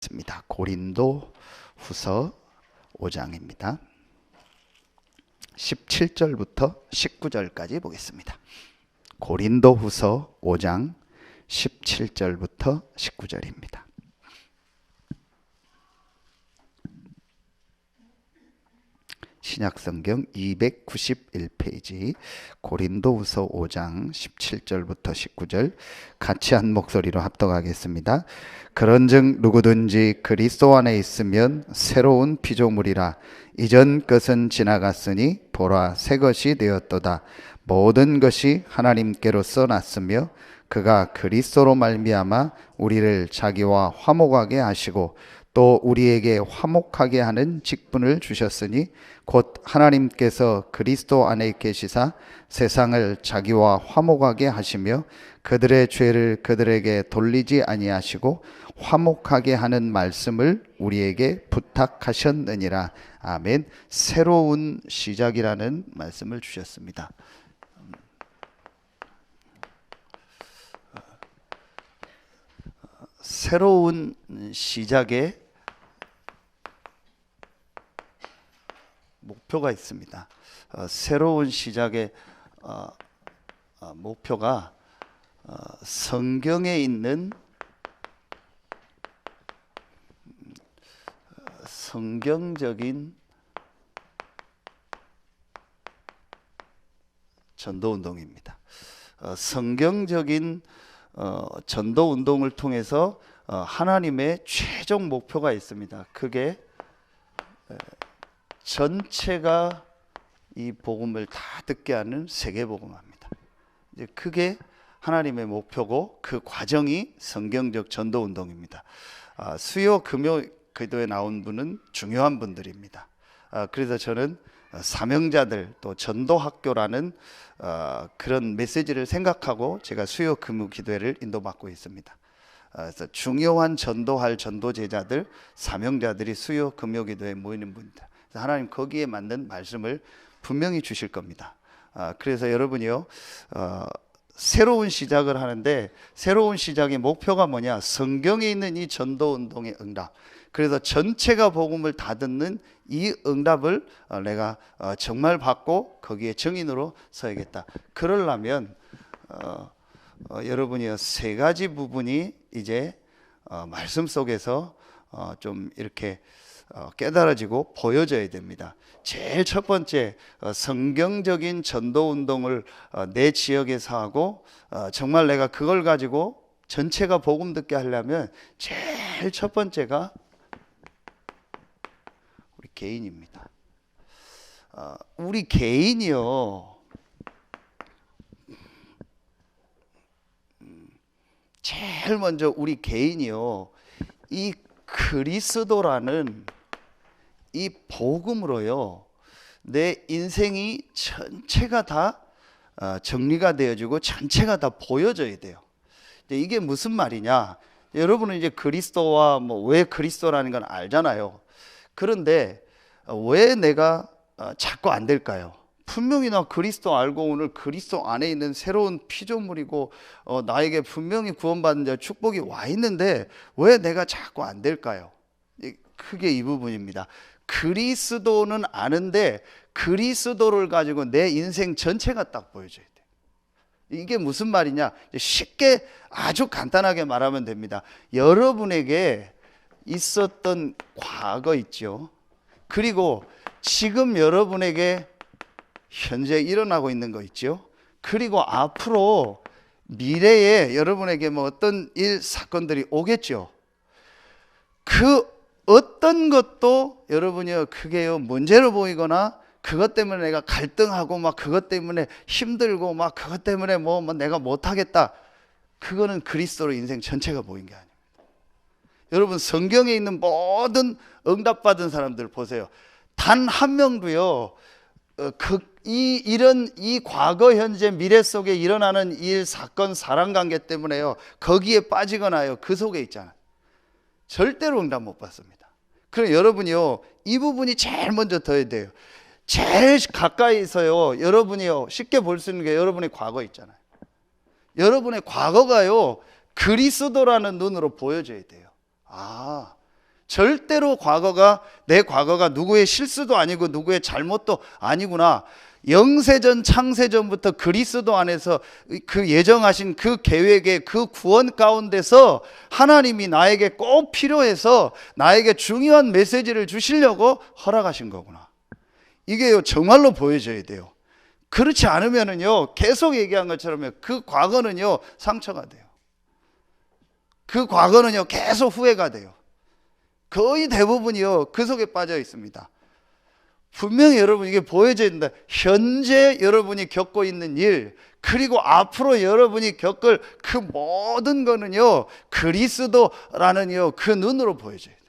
있습니다. 고린도 후서 5장입니다. 17절부터 19절까지 보겠습니다. 고린도 후서 5장 17절부터 19절입니다. 신약성경 291페이지 고린도후서 5장 17절부터 19절 같이 한 목소리로 합독하겠습니다. 그런즉 누구든지 그리스도 안에 있으면 새로운 피조물이라. 이전 것은 지나갔으니 보라 새 것이 되었도다. 모든 것이 하나님께로서 났으며 그가 그리스도로 말미암아 우리를 자기와 화목하게 하시고 또 우리에게 화목하게 하는 직분을 주셨으니 곧 하나님께서 그리스도 안에 계시사 세상을 자기와 화목하게 하시며 그들의 죄를 그들에게 돌리지 아니하시고 화목하게 하는 말씀을 우리에게 부탁하셨느니라. 아멘. 새로운 시작이라는 말씀을 주셨습니다. 새로운 시작의 목표가 있습니다. 새로운 시작의 목표가 성경에 있는 성경적인 전도운동입니다. 성경적인 전도운동을 통해서 하나님의 최종 목표가 있습니다. 그게 전체가 이 복음을 다 듣게 하는 세계복음화입니다. 이제 그게 하나님의 목표고 그 과정이 성경적 전도운동입니다. 수요 금요 기도에 나온 분은 중요한 분들입니다. 그래서 저는 사명자들 또 전도학교라는 그런 메시지를 생각하고 제가 수요 금요 기도회를 인도받고 있습니다. 그래서 중요한 전도할 전도제자들, 사명자들이 수요 금요 기도에 모이는 분들. 하나님 거기에 맞는 말씀을 분명히 주실 겁니다. 그래서 여러분이요, 새로운 시작을 하는데 새로운 시작의 목표가 뭐냐? 성경에 있는 이 전도운동의 응답. 그래서 전체가 복음을 다 듣는 이 응답을 내가 정말 받고 거기에 증인으로 서야겠다. 그러려면 여러분이 세 가지 부분이 이제 말씀 속에서 좀 이렇게 깨달아지고 보여져야 됩니다. 제일 첫 번째, 성경적인 전도운동을 내 지역에서 하고 정말 내가 그걸 가지고 전체가 복음 듣게 하려면 제일 첫 번째가 우리 개인입니다. 우리 개인이요, 제일 먼저 우리 개인이요, 이 그리스도라는 이 복음으로요, 내 인생이 전체가 다 정리가 되어지고 전체가 다 보여져야 돼요. 이게 무슨 말이냐? 여러분은 이제 그리스도와 왜 그리스도라는 건 알잖아요. 그런데 왜 내가 자꾸 안 될까요? 분명히 나 그리스도 알고 오늘 그리스도 안에 있는 새로운 피조물이고 나에게 분명히 구원받은 자 축복이 와 있는데 왜 내가 자꾸 안 될까요? 크게 이 부분입니다. 그리스도는 아는데 그리스도를 가지고 내 인생 전체가 딱 보여져야 돼요. 이게 무슨 말이냐? 쉽게 아주 간단하게 말하면 됩니다. 여러분에게 있었던 과거 있죠. 그리고 지금 여러분에게 현재 일어나고 있는 거 있죠. 그리고 앞으로 미래에 여러분에게 어떤 일 사건들이 오겠죠. 그 어떤 것도 여러분이요 크게요 문제로 보이거나 그것 때문에 내가 갈등하고 그것 때문에 힘들고 그것 때문에 내가 못하겠다, 그거는 그리스도로 인생 전체가 보인 게 아닙니다. 여러분 성경에 있는 모든 응답받은 사람들 보세요. 단 한 명도요 이런 과거 현재 미래 속에 일어나는 일 사건 사람관계 때문에요 거기에 빠지거나요 그 속에 있잖아요. 절대로 응답 못 받습니다. 그럼 여러분이요 이 부분이 제일 먼저 더해야 돼요. 제일 가까이서요 여러분이요 쉽게 볼 수 있는 게 여러분의 과거 있잖아요. 여러분의 과거가요 그리스도라는 눈으로 보여져야 돼요. 절대로 내 과거가 누구의 실수도 아니고 누구의 잘못도 아니구나. 영세전 창세전부터 그리스도 안에서 그 예정하신 그 계획의 그 구원 가운데서 하나님이 나에게 꼭 필요해서 나에게 중요한 메시지를 주시려고 허락하신 거구나. 이게요 정말로 보여져야 돼요. 그렇지 않으면은요 계속 얘기한 것처럼 그 과거는요 상처가 돼요. 그 과거는요 계속 후회가 돼요. 거의 대부분이요 그 속에 빠져 있습니다. 분명히 여러분 이게 보여져야 된다. 현재 여러분이 겪고 있는 일, 그리고 앞으로 여러분이 겪을 그 모든 거는요 그리스도라는 그 눈으로 보여져야 돼요.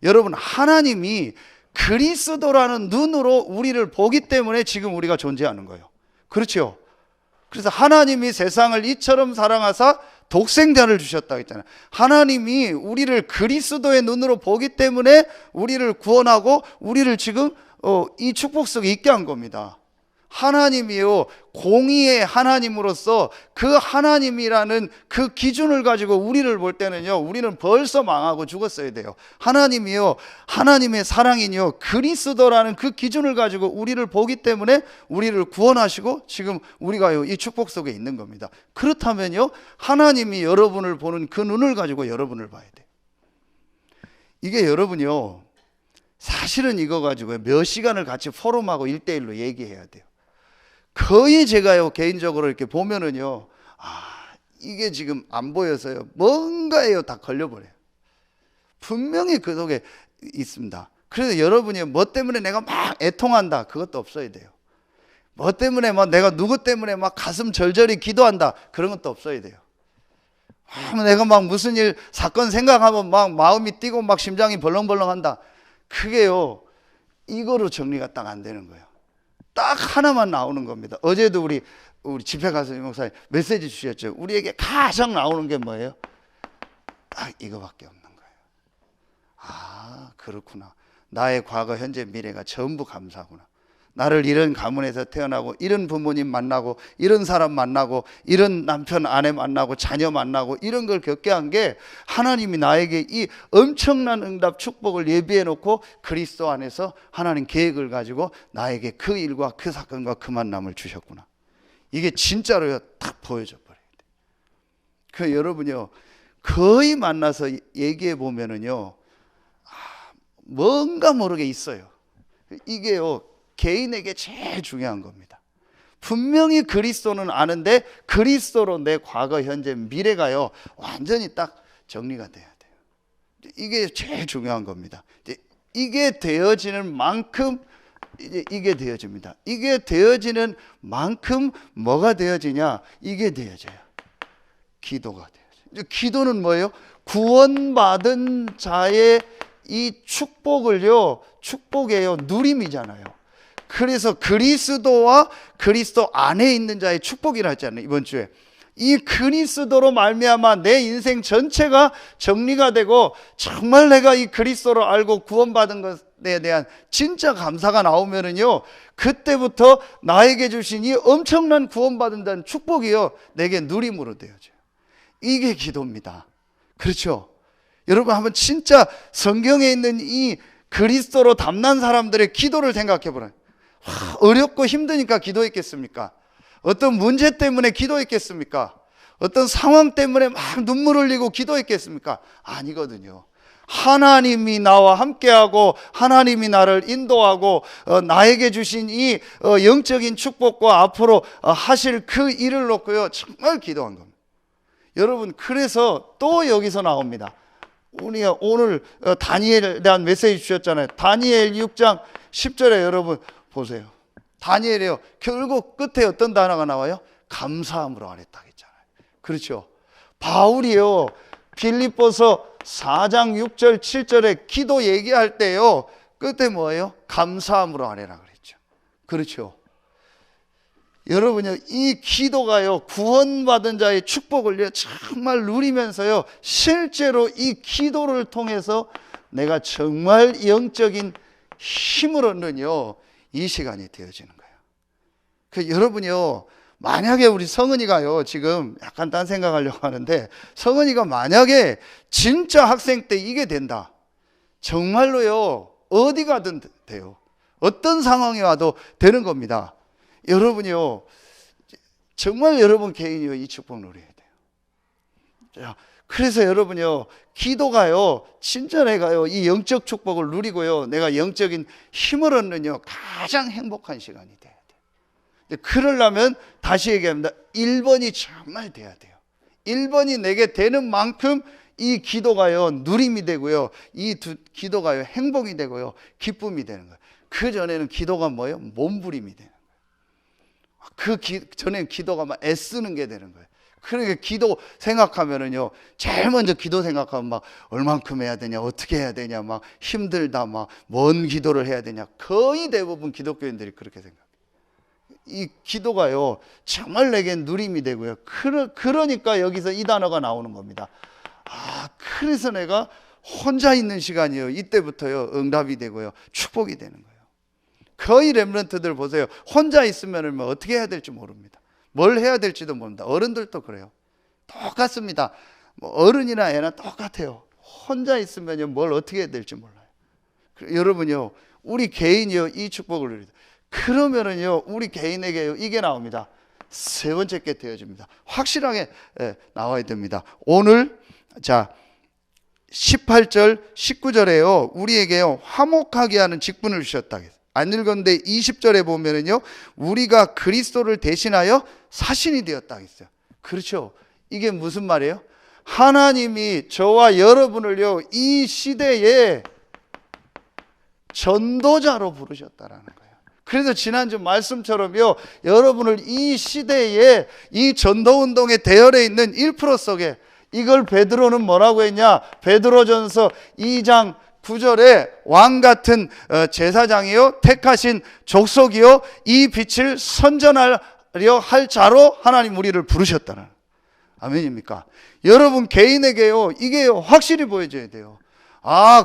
여러분 하나님이 그리스도라는 눈으로 우리를 보기 때문에 지금 우리가 존재하는 거예요. 그렇죠? 그래서 하나님이 세상을 이처럼 사랑하사 독생자를 주셨다 했잖아요. 하나님이 우리를 그리스도의 눈으로 보기 때문에 우리를 구원하고 우리를 지금 이 축복 속에 있게 한 겁니다. 하나님이요 공의의 하나님으로서 그 하나님이라는 그 기준을 가지고 우리를 볼 때는요 우리는 벌써 망하고 죽었어야 돼요. 하나님이요 하나님의 사랑이요 그리스도라는 그 기준을 가지고 우리를 보기 때문에 우리를 구원하시고 지금 우리가요 이 축복 속에 있는 겁니다. 그렇다면요 하나님이 여러분을 보는 그 눈을 가지고 여러분을 봐야 돼요. 이게 여러분요 사실은 이거 가지고 몇 시간을 같이 포럼하고 1대1로 얘기해야 돼요. 거의 제가요 개인적으로 이렇게 보면은요 이게 지금 안 보여서요 뭔가에요 다 걸려버려요. 분명히 그 속에 있습니다. 그래서 여러분이 뭐 때문에 내가 막 애통한다 그것도 없어야 돼요. 뭐 때문에 막 내가 누구 때문에 막 가슴 절절히 기도한다 그런 것도 없어야 돼요. 내가 막 무슨 일 사건 생각하면 막 마음이 뛰고 막 심장이 벌렁벌렁한다. 그게요 이거로 정리가 딱 안 되는 거예요. 딱 하나만 나오는 겁니다. 어제도 우리 집회 가서 목사님 메시지 주셨죠. 우리에게 가장 나오는 게 뭐예요? 딱 이거밖에 없는 거예요. 아 그렇구나. 나의 과거 현재 미래가 전부 감사구나. 나를 이런 가문에서 태어나고 이런 부모님 만나고 이런 사람 만나고 이런 남편 아내 만나고 자녀 만나고 이런 걸 겪게 한 게 하나님이 나에게 이 엄청난 응답 축복을 예비해 놓고 그리스도 안에서 하나님 계획을 가지고 나에게 그 일과 그 사건과 그 만남을 주셨구나. 이게 진짜로요 딱 보여져 버려야 돼. 그 여러분요 거의 만나서 얘기해 보면은요 뭔가 모르게 있어요. 이게요 개인에게 제일 중요한 겁니다. 분명히 그리스도는 아는데 그리스도로 내 과거, 현재, 미래가요 완전히 딱 정리가 돼야 돼요. 이게 제일 중요한 겁니다. 이게 되어지는 만큼 이게 되어집니다. 이게 되어지는 만큼 뭐가 되어지냐? 이게 되어져요. 기도가 되어져요. 기도는 뭐예요? 구원받은 자의 이 축복을요 축복이에요 누림이잖아요. 그래서 그리스도와 그리스도 안에 있는 자의 축복이라 했잖아요 이번 주에. 이 그리스도로 말미암아 내 인생 전체가 정리가 되고 정말 내가 이 그리스도를 알고 구원받은 것에 대한 진짜 감사가 나오면은요 그때부터 나에게 주신 이 엄청난 구원받은다는 축복이요 내게 누림으로 되어져요. 이게 기도입니다. 그렇죠? 여러분 한번 진짜 성경에 있는 이 그리스도로 담난 사람들의 기도를 생각해 보라요. 어렵고 힘드니까 기도했겠습니까? 어떤 문제 때문에 기도했겠습니까? 어떤 상황 때문에 막 눈물 흘리고 기도했겠습니까? 아니거든요. 하나님이 나와 함께하고 하나님이 나를 인도하고 나에게 주신 이 영적인 축복과 앞으로 하실 그 일을 놓고요 정말 기도한 겁니다. 여러분 그래서 또 여기서 나옵니다. 우리가 오늘 다니엘에 대한 메시지 주셨잖아요. 다니엘 6장 10절에 여러분 보세요. 다니엘이요 결국 끝에 어떤 단어가 나와요? 감사함으로 아랬다 했잖아요. 그렇죠? 바울이요 빌립보서 4장 6절 7절에 기도 얘기할 때요 끝에 뭐예요? 감사함으로 아뢰라 그랬죠. 그렇죠? 여러분요 이 기도가요 구원받은 자의 축복을요 정말 누리면서요 실제로 이 기도를 통해서 내가 정말 영적인 힘을 얻는요 이 시간이 되어지는 거예요. 그 여러분이요 만약에 우리 성은이가요 지금 약간 딴 생각하려고 하는데 성은이가 만약에 진짜 학생 때 이게 된다. 정말로요, 어디 가든 돼요. 어떤 상황이 와도 되는 겁니다. 여러분이요, 정말 여러분 개인이요, 이 축복 누려야 돼요. 그래서 여러분요, 기도가요, 진짜 내가요, 이 영적 축복을 누리고요, 내가 영적인 힘을 얻는요, 가장 행복한 시간이 돼야 돼요. 그러려면 다시 얘기합니다. 1번이 정말 돼야 돼요. 1번이 내게 되는 만큼 이 기도가요, 누림이 되고요, 이 기도가요, 행복이 되고요, 기쁨이 되는 거예요. 그 전에는 기도가 뭐예요? 몸부림이 되는 거예요. 전에는 기도가 막 애쓰는 게 되는 거예요. 그러니까 기도 생각하면은요, 제일 먼저 기도 생각하면 막 얼만큼 해야 되냐, 어떻게 해야 되냐, 막 힘들다, 막 뭔 기도를 해야 되냐. 거의 대부분 기독교인들이 그렇게 생각해요. 이 기도가요, 정말 내겐 누림이 되고요. 그러니까 여기서 이 단어가 나오는 겁니다. 그래서 내가 혼자 있는 시간이요, 이때부터요, 응답이 되고요, 축복이 되는 거예요. 거의 렘넌트들 보세요. 혼자 있으면 뭐 어떻게 해야 될지 모릅니다. 뭘 해야 될지도 모릅니다. 어른들도 그래요. 똑같습니다. 뭐 어른이나 애나 똑같아요. 혼자 있으면 뭘 어떻게 해야 될지 몰라요. 여러분요, 우리 개인이요, 이 축복을 누리다. 그러면은요, 우리 개인에게요, 이게 나옵니다. 세 번째 게 되어집니다. 확실하게 나와야 됩니다. 오늘 자 18절 19절에요, 우리에게요, 화목하게 하는 직분을 주셨다. 안 읽었는데 20절에 보면은요, 우리가 그리스도를 대신하여 사신이 되었다 했어요. 그렇죠. 이게 무슨 말이에요? 하나님이 저와 여러분을요, 이 시대에 전도자로 부르셨다라는 거예요. 그래서 지난주 말씀처럼요, 여러분을 이 시대에 이 전도운동의 대열에 있는 1% 속에, 이걸 베드로는 뭐라고 했냐? 베드로전서 2장 9절에 왕 같은 제사장이요, 택하신 족속이요, 이 빛을 선전하려 할 자로 하나님 우리를 부르셨다는, 아멘입니까? 여러분 개인에게요, 이게요, 확실히 보여져야 돼요.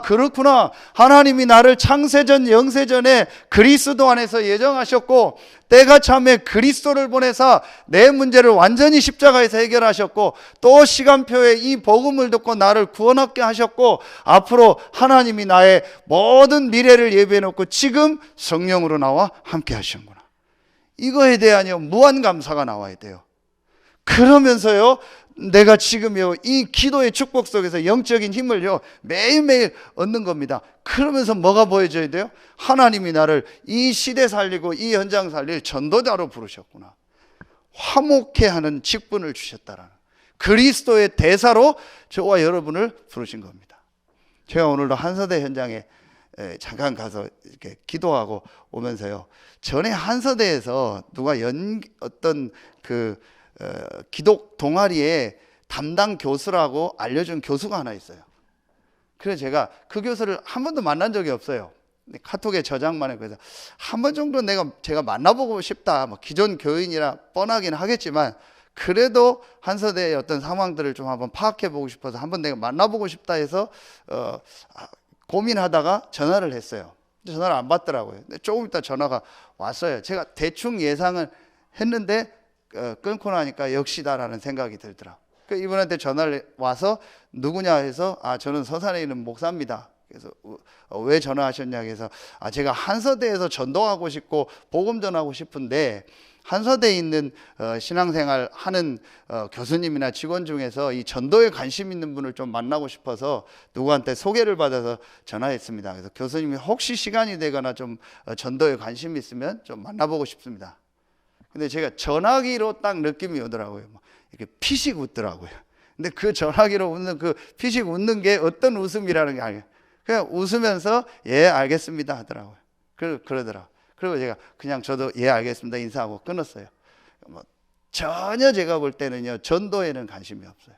그렇구나. 하나님이 나를 창세전 영세전에 그리스도 안에서 예정하셨고, 때가 참에 그리스도를 보내사 내 문제를 완전히 십자가에서 해결하셨고, 또 시간표에 이 복음을 듣고 나를 구원하게 하셨고, 앞으로 하나님이 나의 모든 미래를 예비해 놓고 지금 성령으로 나와 함께 하시는구나. 이거에 대한 무한 감사가 나와야 돼요. 그러면서요, 내가 지금요, 이 기도의 축복 속에서 영적인 힘을요, 매일매일 얻는 겁니다. 그러면서 뭐가 보여져야 돼요? 하나님이 나를 이 시대 살리고 이 현장 살릴 전도자로 부르셨구나. 화목해 하는 직분을 주셨다라는, 그리스도의 대사로 저와 여러분을 부르신 겁니다. 제가 오늘도 한서대 현장에 잠깐 가서 이렇게 기도하고 오면서요, 전에 한서대에서 누가 어떤 기독 동아리에 담당 교수라고 알려준 교수가 하나 있어요. 그래서 제가 그 교수를 한 번도 만난 적이 없어요. 카톡에 저장만 해서 한 번 정도 제가 만나보고 싶다. 뭐 기존 교인이라 뻔하긴 하겠지만, 그래도 한서대의 어떤 상황들을 좀 한번 파악해보고 싶어서 한번 내가 만나보고 싶다 해서 고민하다가 전화를 했어요. 전화를 안 받더라고요. 근데 조금 있다 전화가 왔어요. 제가 대충 예상을 했는데 끊고 나니까 역시다라는 생각이 들더라. 이분한테 전화를 와서 누구냐 해서 저는 서산에 있는 목사입니다. 그래서 왜 전화하셨냐 해서 제가 한서대에서 전도하고 싶고 복음 전하고 싶은데, 한서대에 있는 신앙생활 하는 교수님이나 직원 중에서 이 전도에 관심 있는 분을 좀 만나고 싶어서 누구한테 소개를 받아서 전화했습니다. 그래서 교수님이 혹시 시간이 되거나 좀 전도에 관심이 있으면 좀 만나보고 싶습니다. 근데 제가 전화기로 딱 느낌이 오더라고요. 이렇게 피식 웃더라고요. 근데 그 전화기로 웃는 그 피식 웃는 게 어떤 웃음이라는 게 아니에요. 그냥 웃으면서 예 알겠습니다 하더라고요. 그러더라고요. 그리고 제가 그냥 저도 예 알겠습니다 인사하고 끊었어요. 전혀 제가 볼 때는요, 전도에는 관심이 없어요.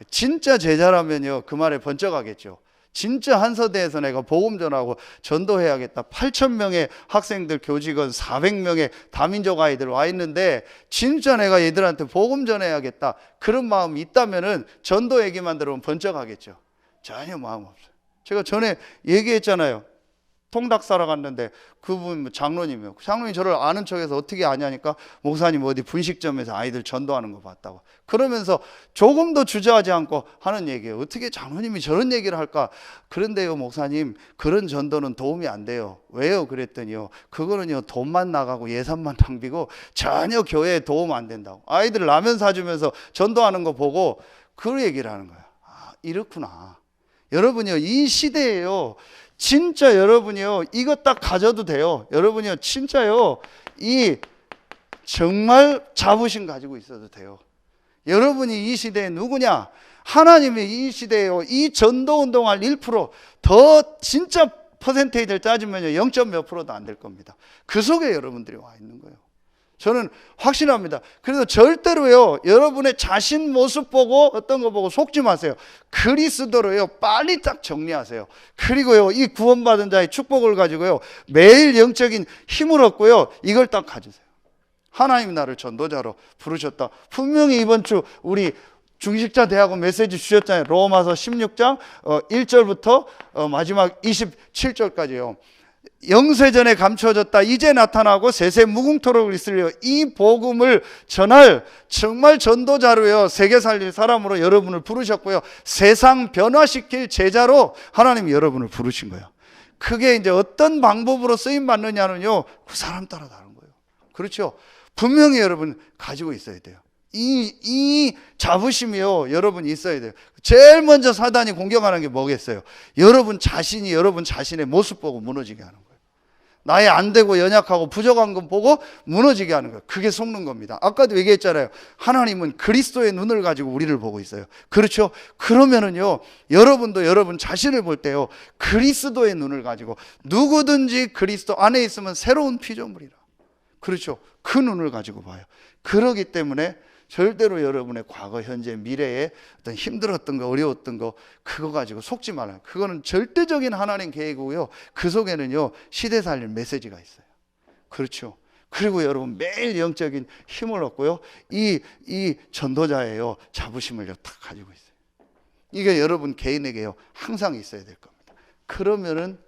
진짜 제자라면요, 그 말에 번쩍하겠죠. 진짜 한서대에서 내가 복음 전하고 전도해야겠다. 8,000명의 학생들, 교직원, 400명의 다민족 아이들 와 있는데 진짜 내가 얘들한테 복음 전해야겠다. 그런 마음이 있다면은 전도 얘기만 들으면 번쩍하겠죠. 전혀 마음 없어요. 제가 전에 얘기했잖아요. 통닭 사러 갔는데 그분 장로님이요. 장로님이 저를 아는 척해서 어떻게 아냐니까 목사님 어디 분식점에서 아이들 전도하는 거 봤다고. 그러면서 조금도 주저하지 않고 하는 얘기예요. 어떻게 장로님이 저런 얘기를 할까? 그런데요 목사님, 그런 전도는 도움이 안 돼요. 왜요? 그랬더니요, 그거는요 돈만 나가고 예산만 낭비고 전혀 교회에 도움 안 된다고. 아이들 라면 사주면서 전도하는 거 보고 그 얘기를 하는 거예요. 아, 이렇구나. 여러분이요, 이 시대에요, 진짜 여러분이요, 이거 딱 가져도 돼요. 여러분이요, 진짜요, 이 정말 자부심 가지고 있어도 돼요. 여러분이 이 시대에 누구냐? 하나님이 이 시대에요, 이 전도 운동할 1%더 진짜 퍼센테이지를 따지면요 0. 몇 %도 안 될 겁니다. 그 속에 여러분들이 와 있는 거예요. 저는 확신합니다. 그래서 절대로요, 여러분의 자신 모습 보고 어떤 거 보고 속지 마세요. 그리스도로요 빨리 딱 정리하세요. 그리고요 이 구원받은 자의 축복을 가지고요 매일 영적인 힘을 얻고요 이걸 딱 가지세요. 하나님이 나를 전도자로 부르셨다. 분명히 이번 주 우리 중식자 대학원 메시지 주셨잖아요. 로마서 16장 1절부터 마지막 27절까지요. 영세전에 감춰졌다 이제 나타나고 세세 무궁토록 있으려 이 복음을 전할 정말 전도자로요 세계 살릴 사람으로 여러분을 부르셨고요, 세상 변화시킬 제자로 하나님이 여러분을 부르신 거예요. 그게 이제 어떤 방법으로 쓰임 받느냐는요 그 사람 따라 다른 거예요. 그렇죠? 분명히 여러분 가지고 있어야 돼요. 이 자부심이요 여러분 있어야 돼요. 제일 먼저 사단이 공격하는 게 뭐겠어요? 여러분 자신이 여러분 자신의 모습 보고 무너지게 하는 거예요. 나의 안 되고 연약하고 부족한 것 보고 무너지게 하는 거예요. 그게 속는 겁니다. 아까도 얘기했잖아요. 하나님은 그리스도의 눈을 가지고 우리를 보고 있어요. 그렇죠? 그러면은요 여러분도 여러분 자신을 볼 때요 그리스도의 눈을 가지고, 누구든지 그리스도 안에 있으면 새로운 피조물이라. 그렇죠? 그 눈을 가지고 봐요. 그러기 때문에 절대로 여러분의 과거, 현재, 미래에 어떤 힘들었던 거, 어려웠던 거 그거 가지고 속지 말아요. 그거는 절대적인 하나님 계획이고요. 그 속에는요 시대 살릴 메시지가 있어요. 그렇죠? 그리고 여러분 매일 영적인 힘을 얻고요 이 전도자예요 자부심을 딱 가지고 있어요. 이게 여러분 개인에게요 항상 있어야 될 겁니다. 그러면은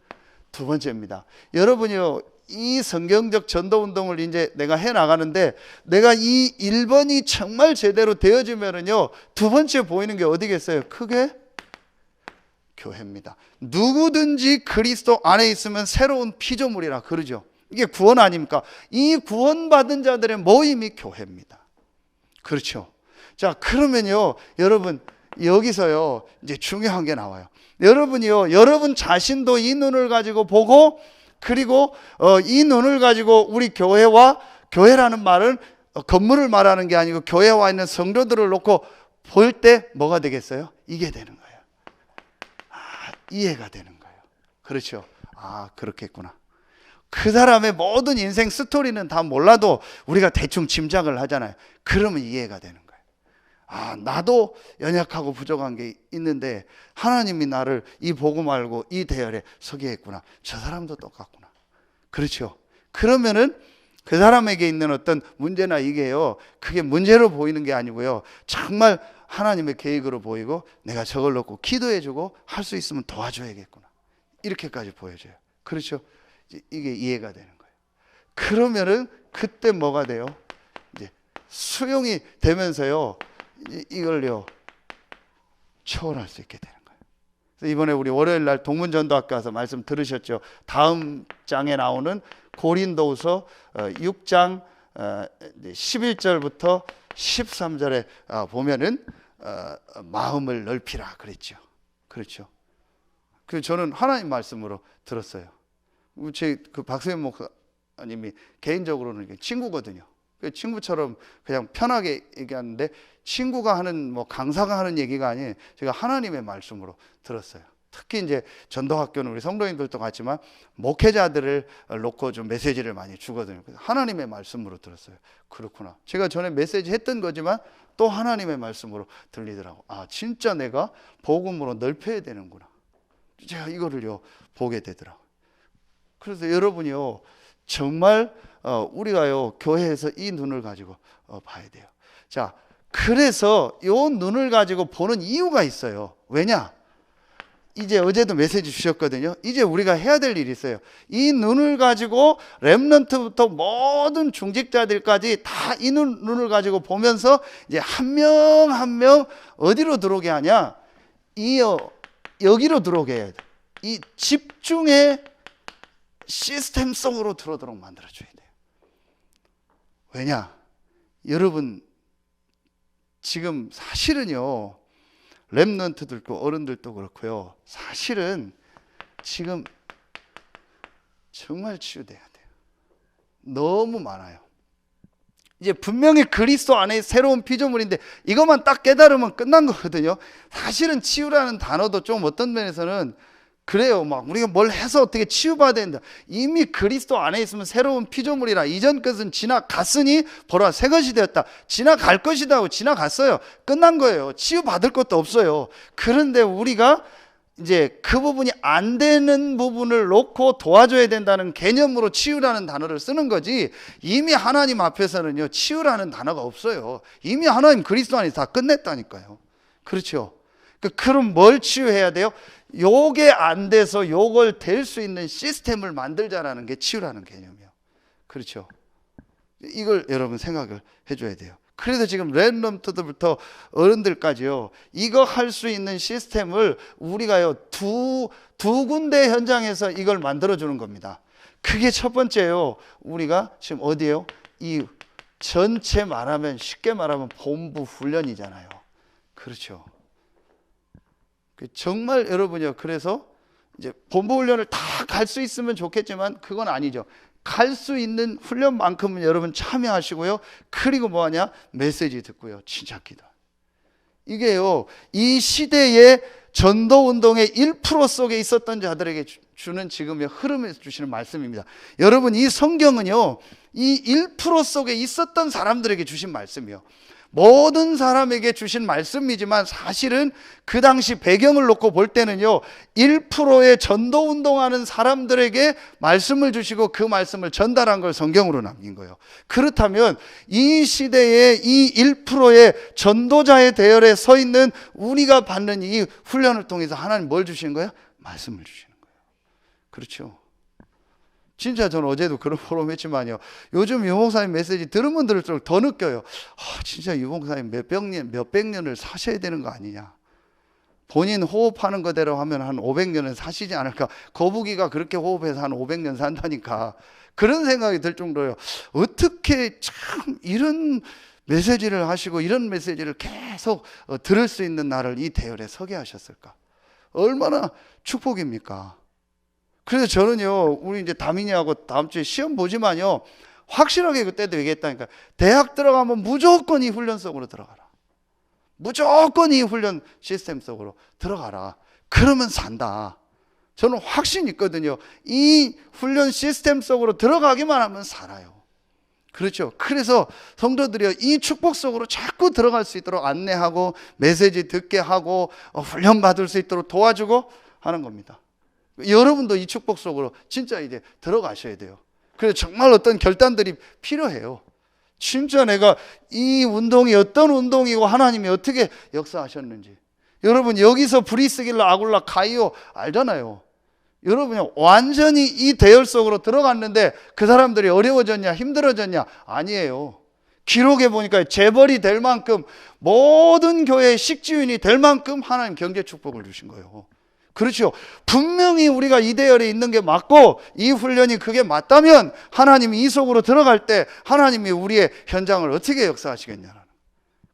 두 번째입니다. 여러분이요 이 성경적 전도 운동을 이제 내가 해 나가는데, 내가 이 1번이 정말 제대로 되어지면은요 두 번째 보이는 게 어디겠어요? 크게 교회입니다. 누구든지 그리스도 안에 있으면 새로운 피조물이라 그러죠. 이게 구원 아닙니까? 이 구원받은 자들의 모임이 교회입니다. 그렇죠? 자, 그러면요 여러분 여기서요 이제 중요한 게 나와요. 여러분이요 여러분 자신도 이 눈을 가지고 보고, 그리고 이 눈을 가지고 우리 교회와, 교회라는 말은 건물을 말하는 게 아니고 교회에 와 있는 성도들을 놓고 볼 때 뭐가 되겠어요? 이게 되는 거예요. 아, 이해가 되는 거예요. 그렇죠? 아, 그렇겠구나. 그 사람의 모든 인생 스토리는 다 몰라도 우리가 대충 짐작을 하잖아요. 그러면 이해가 되는 거예요. 아, 나도 연약하고 부족한 게 있는데 하나님이 나를 이 복음 알고 이 대열에 서게 했구나. 저 사람도 똑같구나. 그렇죠? 그러면은 그 사람에게 있는 어떤 문제나 이게요 그게 문제로 보이는 게 아니고요 정말 하나님의 계획으로 보이고, 내가 저걸 놓고 기도해주고 할 수 있으면 도와줘야겠구나 이렇게까지 보여져요. 그렇죠? 이게 이해가 되는 거예요. 그러면은 그때 뭐가 돼요? 이제 수용이 되면서요 이걸요 초월할 수 있게 되는 거예요. 그래서 이번에 우리 월요일 날 동문전도학교 가서 말씀 들으셨죠? 다음 장에 나오는 고린도후서 6장 11절부터 13절에 보면은 마음을 넓히라 그랬죠. 그렇죠? 그 저는 하나님 말씀으로 들었어요. 제 그 박세현 목사님이 개인적으로는 친구거든요. 친구처럼 그냥 편하게 얘기하는데, 친구가 하는 뭐 강사가 하는 얘기가 아니에요. 제가 하나님의 말씀으로 들었어요. 특히 이제 전도학교는 우리 성도님들도 같지만 목회자들을 놓고 좀 메시지를 많이 주거든요. 그래서 하나님의 말씀으로 들었어요. 그렇구나. 제가 전에 메시지 했던 거지만 또 하나님의 말씀으로 들리더라고. 아, 진짜 내가 복음으로 넓혀야 되는구나. 제가 이거를요 보게 되더라고요. 그래서 여러분이요 정말 우리가요 교회에서 이 눈을 가지고 봐야 돼요. 자, 그래서 이 눈을 가지고 보는 이유가 있어요. 왜냐? 이제 어제도 메시지 주셨거든요. 이제 우리가 해야 될 일이 있어요. 이 눈을 가지고 렘넌트부터 모든 중직자들까지 다 이 눈을 가지고 보면서 이제 한 명 한 명 어디로 들어오게 하냐? 여기로 들어오게 해야 돼. 이 집중의 시스템 속으로 들어오도록 만들어줘야 돼요. 왜냐? 여러분 지금 사실은요, 렘넌트들도 어른들도 그렇고요, 사실은 지금 정말 치유돼야 돼요. 너무 많아요. 이제 분명히 그리스도 안에 새로운 피조물인데 이것만 딱 깨달으면 끝난 거거든요. 사실은 치유라는 단어도 좀 어떤 면에서는 그래요. 막 우리가 뭘 해서 어떻게 치유받아야 된다. 이미 그리스도 안에 있으면 새로운 피조물이라. 이전 것은 지나갔으니 보라 새 것이 되었다. 지나갈 것이다 하고 지나갔어요. 끝난 거예요. 치유받을 것도 없어요. 그런데 우리가 이제 그 부분이 안 되는 부분을 놓고 도와줘야 된다는 개념으로 치유라는 단어를 쓰는 거지, 이미 하나님 앞에서는요 치유라는 단어가 없어요. 이미 하나님 그리스도 안에서 다 끝냈다니까요. 그렇죠? 그럼 뭘 치유해야 돼요? 요게 안 돼서 요걸 될 수 있는 시스템을 만들자라는 게 치유라는 개념이에요. 그렇죠? 이걸 여러분 생각을 해줘야 돼요. 그래서 지금 렘넌트들부터 어른들까지요, 이거 할 수 있는 시스템을 우리가요 두 군데 현장에서 이걸 만들어주는 겁니다. 그게 첫 번째요, 우리가 지금 어디에요? 이 전체 말하면, 쉽게 말하면 본부 훈련이잖아요. 그렇죠? 정말 여러분이요, 그래서 이제 본부 훈련을 다 갈 수 있으면 좋겠지만 그건 아니죠. 갈 수 있는 훈련만큼은 여러분 참여하시고요. 그리고 뭐하냐? 메시지 듣고요. 진짜 기도. 이게요, 이 시대의 전도 운동의 1% 속에 있었던 자들에게 주는 지금의 흐름에서 주시는 말씀입니다. 여러분, 이 성경은요, 이 1% 속에 있었던 사람들에게 주신 말씀이요. 모든 사람에게 주신 말씀이지만 사실은 그 당시 배경을 놓고 볼 때는요, 1%의 전도 운동하는 사람들에게 말씀을 주시고 그 말씀을 전달한 걸 성경으로 남긴 거예요. 그렇다면 이 시대의 이 1%의 전도자의 대열에 서 있는 우리가 받는 이 훈련을 통해서 하나님 뭘 주시는 거예요? 말씀을 주시는 거예요. 그렇죠? 진짜 저는 어제도 그런 포럼 했지만요, 요즘 유 목사님 메시지 들으면 들을수록 더 느껴요. 진짜 유 목사님 몇백 년을 사셔야 되는 거 아니냐. 본인 호흡하는 거대로 하면 한 500년은 사시지 않을까. 거북이가 그렇게 호흡해서 한 500년 산다니까. 그런 생각이 들 정도예요. 어떻게 참 이런 메시지를 하시고 이런 메시지를 계속 들을 수 있는 나를 이 대열에 서게 하셨을까. 얼마나 축복입니까. 그래서 저는요, 우리 이제 다민이하고 다음 주에 시험 보지만요, 확실하게 그때도 얘기했다니까. 대학 들어가면 무조건 이 훈련 속으로 들어가라. 무조건 이 훈련 시스템 속으로 들어가라. 그러면 산다. 저는 확신이 있거든요. 이 훈련 시스템 속으로 들어가기만 하면 살아요. 그렇죠? 그래서 성도들이요, 이 축복 속으로 자꾸 들어갈 수 있도록 안내하고 메시지 듣게 하고 훈련 받을 수 있도록 도와주고 하는 겁니다. 여러분도 이 축복 속으로 진짜 이제 들어가셔야 돼요. 그래서 정말 어떤 결단들이 필요해요. 진짜 내가 이 운동이 어떤 운동이고 하나님이 어떻게 역사하셨는지. 여러분 여기서 브리스길라 아굴라 가이오 알잖아요. 여러분이 완전히 이 대열 속으로 들어갔는데 그 사람들이 어려워졌냐 힘들어졌냐? 아니에요. 기록에 보니까 재벌이 될 만큼, 모든 교회의 식주인이 될 만큼 하나님 경제 축복을 주신 거예요. 그렇죠. 분명히 우리가 이 대열에 있는 게 맞고 이 훈련이 그게 맞다면 하나님이 이 속으로 들어갈 때 하나님이 우리의 현장을 어떻게 역사하시겠냐는.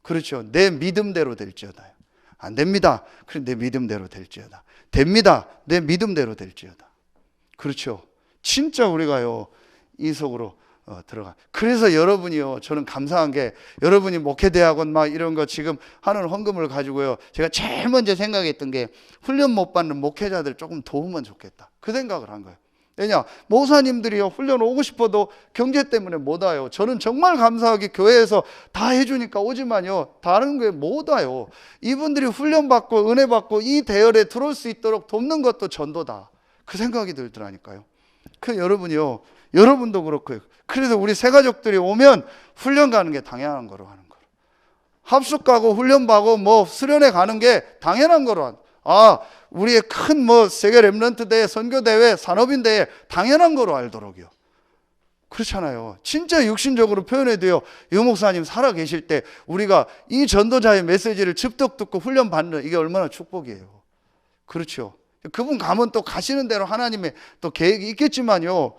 그렇죠. 내 믿음대로 될지어다요. 안 됩니다. 그럼 내 믿음대로 될지어다. 됩니다. 내 믿음대로 될지어다. 그렇죠. 진짜 우리가요, 이 속으로 들어가. 그래서 여러분이요, 저는 감사한 게, 여러분이 목회대학원 막 이런 거 지금 하는 헌금을 가지고요, 제가 제일 먼저 생각했던 게 훈련 못 받는 목회자들 조금 도우면 좋겠다. 그 생각을 한 거예요. 왜냐, 목사님들이요 훈련 오고 싶어도 경제 때문에 못 와요. 저는 정말 감사하게 교회에서 다 해주니까 오지만요, 다른 게 못 와요. 이분들이 훈련 받고 은혜 받고 이 대열에 들어올 수 있도록 돕는 것도 전도다. 그 생각이 들더라니까요. 그 여러분이요, 여러분도 그렇고요. 그래서 우리 새 가족들이 오면 훈련 가는 게 당연한 거로 하는 거로. 합숙 가고 훈련 받고 뭐 수련회 가는 게 당연한 거로 하는. 우리의 큰 뭐 세계 렘넌트 대회, 선교 대회, 산업인 대회 당연한 거로 알도록요. 그렇잖아요. 진짜 육신적으로 표현해도요, 유 목사님 살아 계실 때 우리가 이 전도자의 메시지를 습득 듣고 훈련 받는 이게 얼마나 축복이에요. 그렇죠. 그분 가면 또 가시는 대로 하나님의 또 계획이 있겠지만요,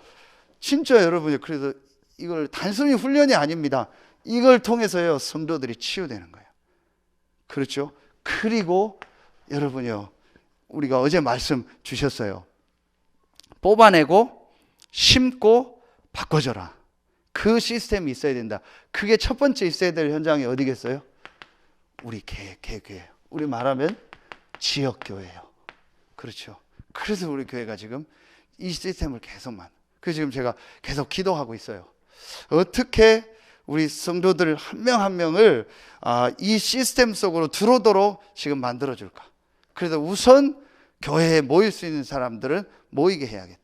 진짜 여러분이 그래서 이걸 단순히 훈련이 아닙니다. 이걸 통해서요, 성도들이 치유되는 거예요. 그렇죠. 그리고 여러분요, 우리가 어제 말씀 주셨어요. 뽑아내고 심고 바꿔줘라. 그 시스템이 있어야 된다. 그게 첫 번째 있어야 될 현장이 어디겠어요? 우리 교회. 우리 말하면 지역교회예요. 그렇죠. 그래서 우리 교회가 지금 이 시스템을 그래서 지금 제가 계속 기도하고 있어요. 어떻게 우리 성도들 한 명 한 명을 이 시스템 속으로 들어오도록 지금 만들어줄까. 그래서 우선 교회에 모일 수 있는 사람들은 모이게 해야겠다.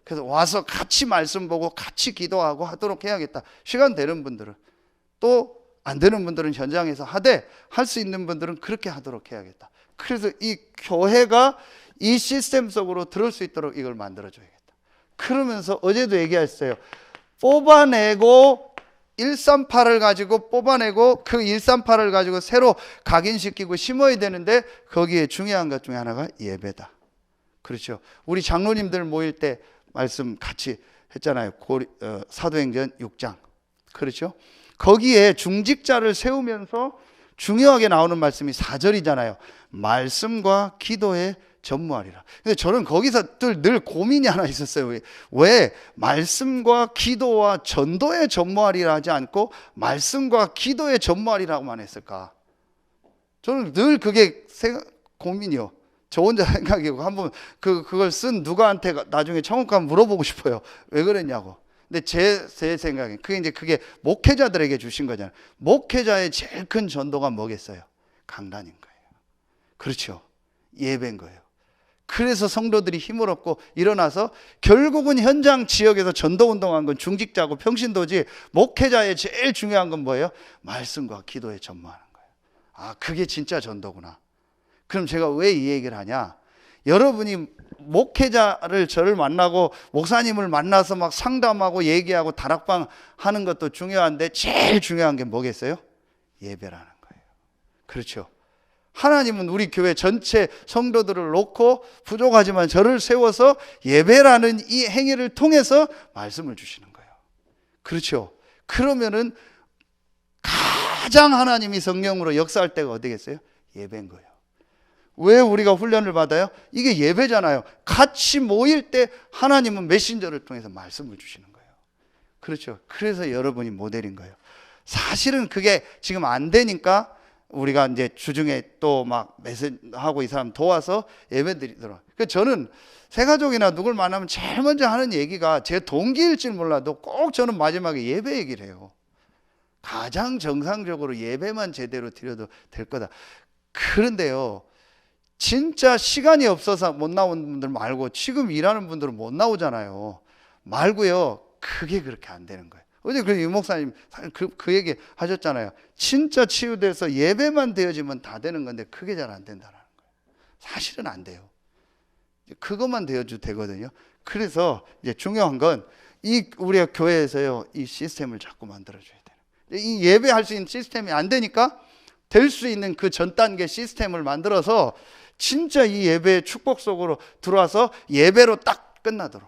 그래서 와서 같이 말씀 보고 같이 기도하고 하도록 해야겠다. 시간 되는 분들은, 또 안 되는 분들은 현장에서 하되, 할 수 있는 분들은 그렇게 하도록 해야겠다. 그래서 이 교회가 이 시스템 속으로 들어올 수 있도록 이걸 만들어줘야겠다. 그러면서 어제도 얘기했어요. 뽑아내고 138을 가지고 뽑아내고 그 138을 가지고 새로 각인시키고 심어야 되는데, 거기에 중요한 것 중에 하나가 예배다. 그렇죠. 우리 장로님들 모일 때 말씀 같이 했잖아요. 사도행전 6장. 그렇죠. 거기에 중직자를 세우면서 중요하게 나오는 말씀이 4절이잖아요. 말씀과 기도에 전무하리라. 근데 저는 거기서 늘 고민이 하나 있었어요. 왜 말씀과 기도와 전도에 전무하리라 하지 않고 말씀과 기도에 전무하리라고만 했을까? 저는 늘 그게 고민이요. 저 혼자 생각이고, 한번 그걸 쓴 누가한테 나중에 천국 가면 물어보고 싶어요. 왜 그랬냐고. 근데 제 생각엔 그게 목회자들에게 주신 거잖아요. 목회자의 제일 큰 전도가 뭐겠어요? 강단인 거예요. 그렇죠. 예배인 거예요. 그래서 성도들이 힘을 얻고 일어나서 결국은 현장 지역에서 전도 운동한 건 중직자고 평신도지, 목회자의 제일 중요한 건 뭐예요? 말씀과 기도에 전무하는 거예요. 그게 진짜 전도구나. 그럼 제가 왜 이 얘기를 하냐? 여러분이 목회자를 저를 만나고 목사님을 만나서 막 상담하고 얘기하고 다락방 하는 것도 중요한데, 제일 중요한 게 뭐겠어요? 예배라는 거예요. 그렇죠. 하나님은 우리 교회 전체 성도들을 놓고 부족하지만 저를 세워서 예배라는 이 행위를 통해서 말씀을 주시는 거예요. 그렇죠. 그러면은 가장 하나님이 성령으로 역사할 때가 어디겠어요? 예배인 거예요. 왜 우리가 훈련을 받아요? 이게 예배잖아요. 같이 모일 때 하나님은 메신저를 통해서 말씀을 주시는 거예요. 그렇죠. 그래서 여러분이 모델인 거예요. 사실은 그게 지금 안 되니까 우리가 이제 주중에 또 막 메시지하고 이 사람 도와서 예배 드리더라고요. 그래서 저는 새가족이나 누굴 만나면 제일 먼저 하는 얘기가, 제 동기일지 몰라도 꼭 저는 마지막에 예배 얘기를 해요. 가장 정상적으로 예배만 제대로 드려도 될 거다. 그런데요, 진짜 시간이 없어서 못 나오는 분들 말고, 지금 일하는 분들은 못 나오잖아요. 말고요, 그게 그렇게 안 되는 거예요. 어제 유 목사님 그 얘기 하셨잖아요. 진짜 치유돼서 예배만 되어지면 다 되는 건데 그게 잘 안 된다는 거예요. 사실은 안 돼요. 그것만 되어도 되거든요. 그래서 이제 중요한 건 우리가 교회에서요, 이 시스템을 자꾸 만들어줘야 돼요. 이 예배할 수 있는 시스템이 안 되니까 될 수 있는 그 전 단계 시스템을 만들어서 진짜 이 예배의 축복 속으로 들어와서 예배로 딱 끝나도록.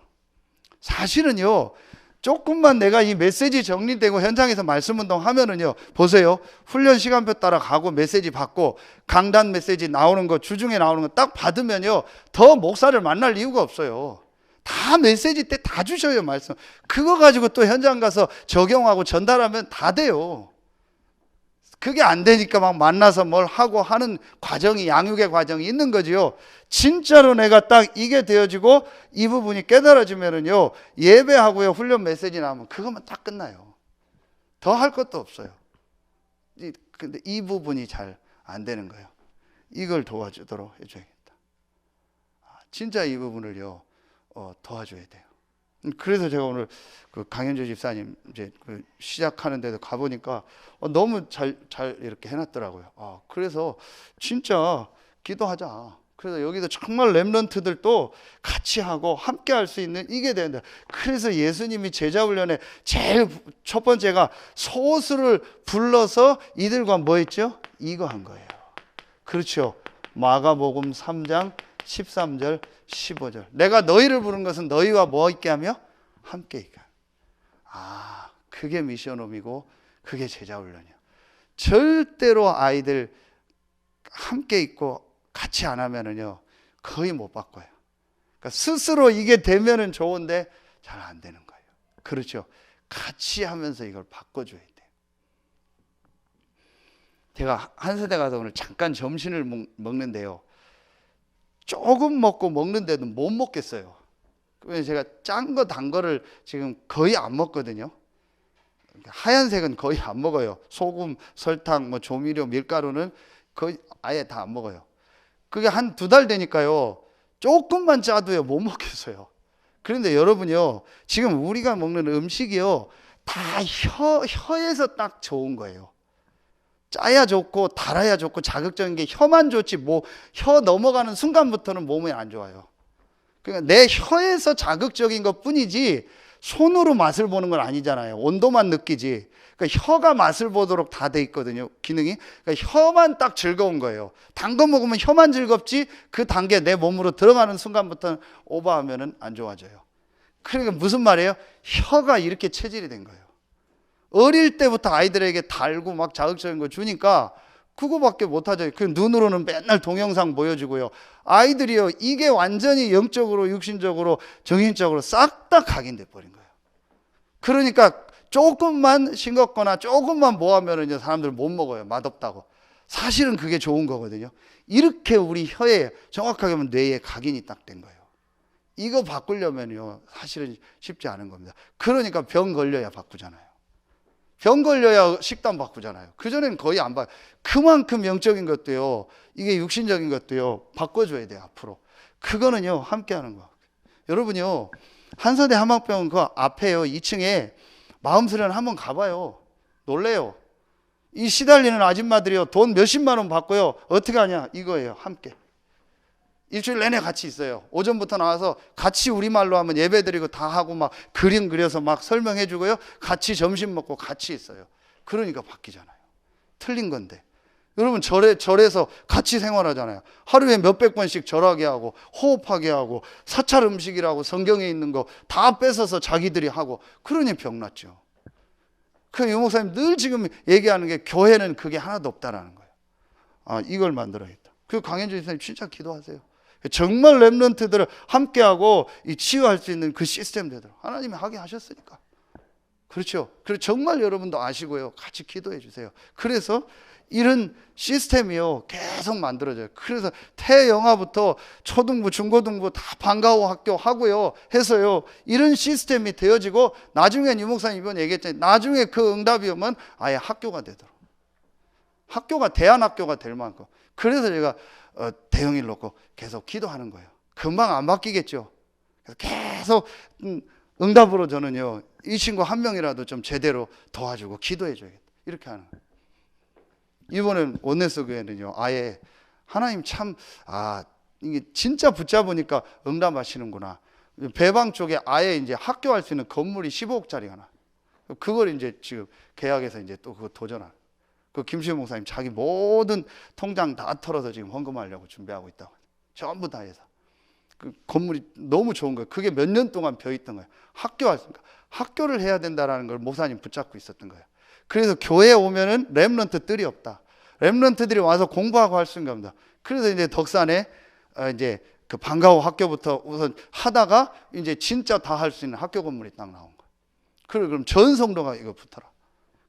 사실은요, 조금만 내가 이 메시지 정리되고 현장에서 말씀 운동 하면은요, 보세요. 훈련 시간표 따라 가고 메시지 받고 강단 메시지 나오는 거, 주중에 나오는 거 딱 받으면요, 더 목사를 만날 이유가 없어요. 다 메시지 때 다 주셔요, 말씀. 그거 가지고 또 현장 가서 적용하고 전달하면 다 돼요. 그게 안 되니까 막 만나서 뭘 하고 하는 과정이, 양육의 과정이 있는 거지요. 진짜로 내가 딱 이게 되어지고 이 부분이 깨달아지면은요, 예배하고요, 훈련 메시지 나오면 그것만 딱 끝나요. 더 할 것도 없어요. 근데 이 부분이 잘 안 되는 거예요. 이걸 도와주도록 해줘야겠다. 진짜 이 부분을요, 도와줘야 돼요. 그래서 제가 오늘 그 강현주 집사님 이제 시작하는 데도 가보니까 너무 잘 이렇게 해놨더라고요. 그래서 진짜 기도하자. 그래서 여기도 정말 렘넌트들도 같이 하고 함께 할 수 있는 이게 된다. 그래서 예수님이 제자 훈련에 제일 첫 번째가 소수를 불러서 이들과 뭐 했죠? 이거 한 거예요. 그렇죠. 마가복음 3장 13절 15절. 내가 너희를 부른 것은 너희와 뭐 있게 하며? 함께 있게. 아, 그게 미션홈이고 그게 제자 훈련이야. 절대로 아이들 함께 있고 같이 안 하면은요 거의 못 바꿔요. 그러니까 스스로 이게 되면은 좋은데 잘 안 되는 거예요. 그렇죠. 같이 하면서 이걸 바꿔줘야 돼요. 제가 한 세대 가서 오늘 잠깐 점심을 먹는데요. 조금 먹고 먹는데도 못 먹겠어요. 그래서 제가 짠 거 단 거를 지금 거의 안 먹거든요. 하얀색은 거의 안 먹어요. 소금, 설탕, 뭐 조미료, 밀가루는 거의 아예 다 안 먹어요. 그게 한 2달 되니까요. 조금만 짜도요 못 먹겠어요. 그런데 여러분요, 지금 우리가 먹는 음식이요 다 혀에서 딱 좋은 거예요. 짜야 좋고 달아야 좋고 자극적인 게 혀만 좋지 뭐 혀 넘어가는 순간부터는 몸에 안 좋아요. 그러니까 내 혀에서 자극적인 것 뿐이지 손으로 맛을 보는 건 아니잖아요. 온도만 느끼지. 그러니까 혀가 맛을 보도록 다 돼 있거든요, 기능이. 그러니까 혀만 딱 즐거운 거예요. 단 거 먹으면 혀만 즐겁지 그 단계 내 몸으로 들어가는 순간부터는 오버하면은 안 좋아져요. 그러니까 무슨 말이에요? 혀가 이렇게 체질이 된 거예요. 어릴 때부터 아이들에게 달고 막 자극적인 거 주니까 그거밖에 못하죠. 그 눈으로는 맨날 동영상 보여주고요. 아이들이요, 이게 완전히 영적으로, 육신적으로, 정신적으로 싹 다 각인돼 버린 거예요. 그러니까 조금만 싱겁거나 조금만 뭐 하면은 사람들 못 먹어요. 맛없다고. 사실은 그게 좋은 거거든요. 이렇게 우리 혀에 정확하게 하면 뇌에 각인이 딱 된 거예요. 이거 바꾸려면요 사실은 쉽지 않은 겁니다. 그러니까 병 걸려야 바꾸잖아요. 병 걸려야 식단 바꾸잖아요. 그전에는 거의 안 봐요. 그만큼 영적인 것도요, 이게 육신적인 것도요 바꿔줘야 돼요. 앞으로 그거는요 함께 하는 거. 여러분요, 한서대 한방병원 그 앞에요 2층에 마음수련 한번 가봐요. 놀래요. 이 시달리는 아줌마들이요 돈 몇십만 원 받고요 어떻게 하냐 이거예요. 함께 일주일 내내 같이 있어요. 오전부터 나와서 같이 우리말로 하면 예배 드리고 다 하고 막 그림 그려서 막 설명해 주고요 같이 점심 먹고 같이 있어요. 그러니까 바뀌잖아요. 틀린 건데 여러분 절에서 같이 생활하잖아요. 하루에 몇백 번씩 절하게 하고 호흡하게 하고 사찰 음식이라고 성경에 있는 거 다 뺏어서 자기들이 하고 그러니 병났죠. 그 유목사님 늘 지금 얘기하는 게 교회는 그게 하나도 없다라는 거예요. 아, 이걸 만들어야겠다. 그 강현주 집사님 진짜 기도하세요. 정말 렘넌트들을 함께하고 이 치유할 수 있는 그 시스템 되도록 하나님이 하게 하셨으니까. 그렇죠. 그리고 정말 여러분도 아시고요 같이 기도해 주세요. 그래서 이런 시스템이요 계속 만들어져요. 그래서 태영아부터 초등부 중고등부 다 방과후 학교 하고요 해서요 이런 시스템이 되어지고 나중엔 유목사님 이번 얘기했잖아요. 나중에 그 응답이 오면 아예 학교가 되도록, 학교가 대안학교가 될 만큼. 그래서 제가 대형일 놓고 계속 기도하는 거예요. 금방 안 바뀌겠죠. 그래서 계속 응답으로 저는요 이 친구 한 명이라도 좀 제대로 도와주고 기도해 줘야겠다 이렇게 하는 거예요. 이번엔 원네스 교회는요 아예 하나님 참 이게 진짜 붙잡으니까 응답하시는구나. 배방 쪽에 아예 이제 학교 할 수 있는 건물이 15억짜리가 나. 그걸 이제 지금 계약해서 이제 또 그거 도전하는. 그 김시현 목사님 자기 모든 통장 다 털어서 지금 헌금하려고 준비하고 있다고. 전부 다 해서. 그 건물이 너무 좋은 거예요. 그게 몇 년 동안 벼 있던 거예요. 학교를 해야 된다라는 걸 목사님 붙잡고 있었던 거예요. 그래서 교회에 오면은 렘넌트들이 없다. 렘넌트들이 와서 공부하고 할 수 있는 겁니다. 그래서 이제 덕산에 이제 그 방과후 학교부터 우선 하다가 이제 진짜 다 할 수 있는 학교 건물이 딱 나온 거예요. 그럼 전 성도가 이거 붙어라.